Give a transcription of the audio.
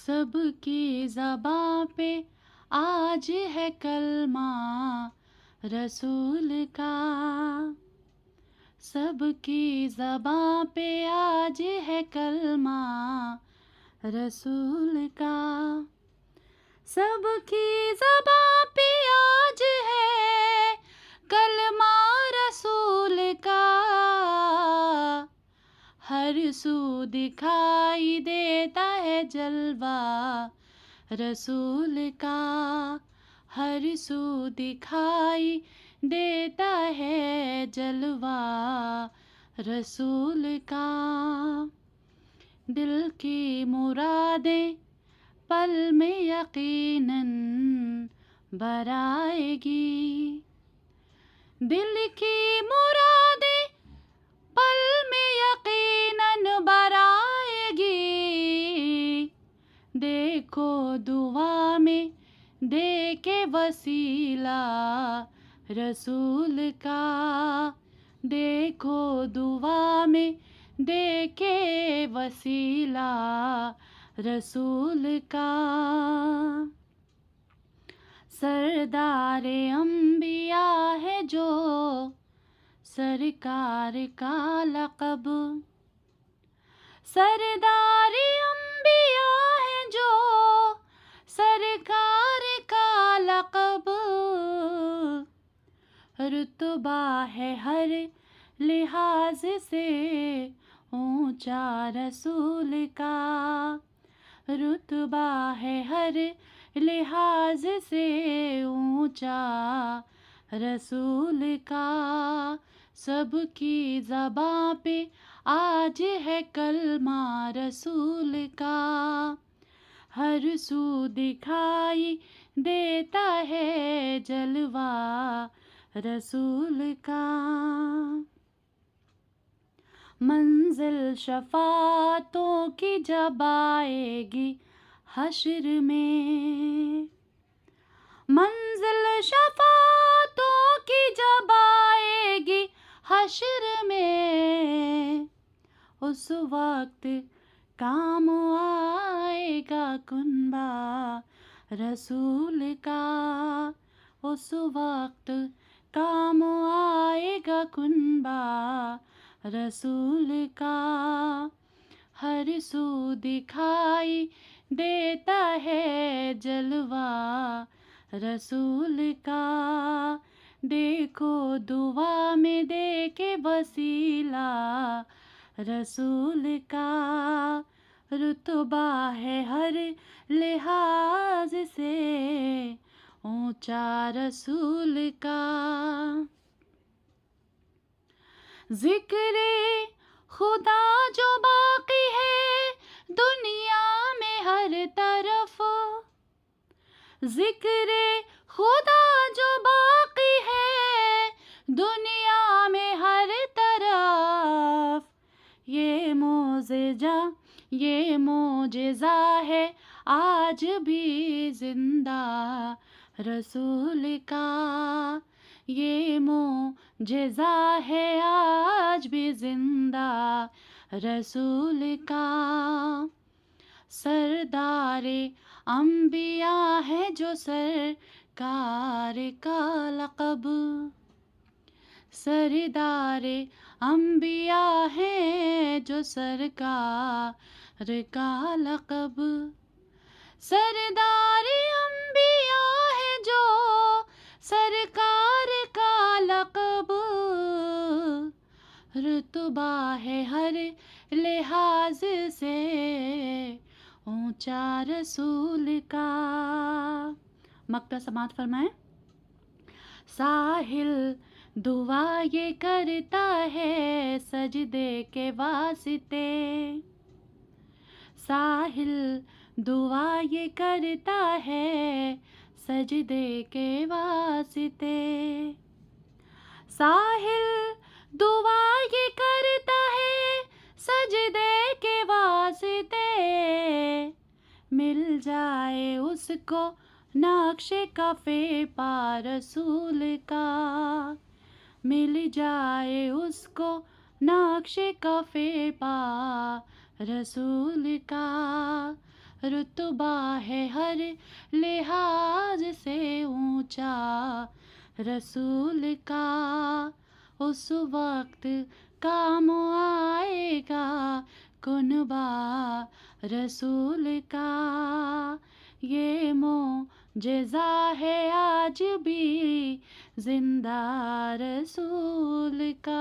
सबकी ज़बां पे आज है कलमा रसूल का। सबकी ज़बां पे आज है कलमा रसूल का। सबकी ज़बां पे आज है कलमा रसूल का। हर सू दिखाई देता है जलवा रसूल का। हर सू दिखाई देता है जलवा रसूल का। दिल की मुरादें पल में यकीनन बराएगी। दिल की मुरादें पल में यकीनन बराएगी। देखो दुआ में दे के वसीला रसूल का। देखो दुआ में दे के वसीला रसूल का। सरदारे अंबिया है जो सरकार का लक़ब। सरदारे अंबिया है जो सरकार का लक़ब। रुतबा है हर लिहाज से ऊंचा रसूल का। रुतबा है हर लिहाज से ऊंचा रसूल का। सबकी ज़बां पे आज है कलमा रसूल का। हर सू दिखाई देता है जलवा रसूल का। मंजिल शफ़ाअतों की जब आएगी हश्र में। मंजिल शफ़ाअतों की जब आएगी हश्र में। उस वक्त काम आएगा कुनबा रसूल का। उस वक्त काम आएगा कुनबा रसूल का। हर सू दिखाई देता है जलवा रसूल का। देखो दुआ में दे के वसीला रसूल का। रुतबा है हर लिहाज से ऊंचा रसूल का। ज़िक्रे खुदा जो बाकी है दुनिया में हर तरफ। ज़िक्रे खुदा जो बाकी है दुनिया में हर तरफ। ये मोजेज़ा है आज भी जिंदा रसूल का। ये मोजेज़ा है आज भी जिंदा रसूल का। सरदारे अंबिया है जो सरकार का लक़ब। सरदारे अंबिया है जो सरकार का लक़ब। सरदारे अंबिया है जो सरकार का लक़ब। रुतबा है हर लिहाज से ऊंचा रसूल का। मक्ता समात फरमाएं। साहिल दुआ ये करता है सजदे के वास्ते। साहिल दुआ ये करता है सजदे के वास्ते। साहिल दुआ ये करता है सजदे के वास्ते। मिल जाए उसको नक्शे कफ़े पा रसूल का। मिल जाए उसको नक्शे कफ़े पा रसूल का। रुतबा है हर लिहाज से ऊंचा रसूल का, उस वक्त काम आएगा कुनबा रसूल का। ये मोजेज़ा है आज भी जिंदा रसूल का।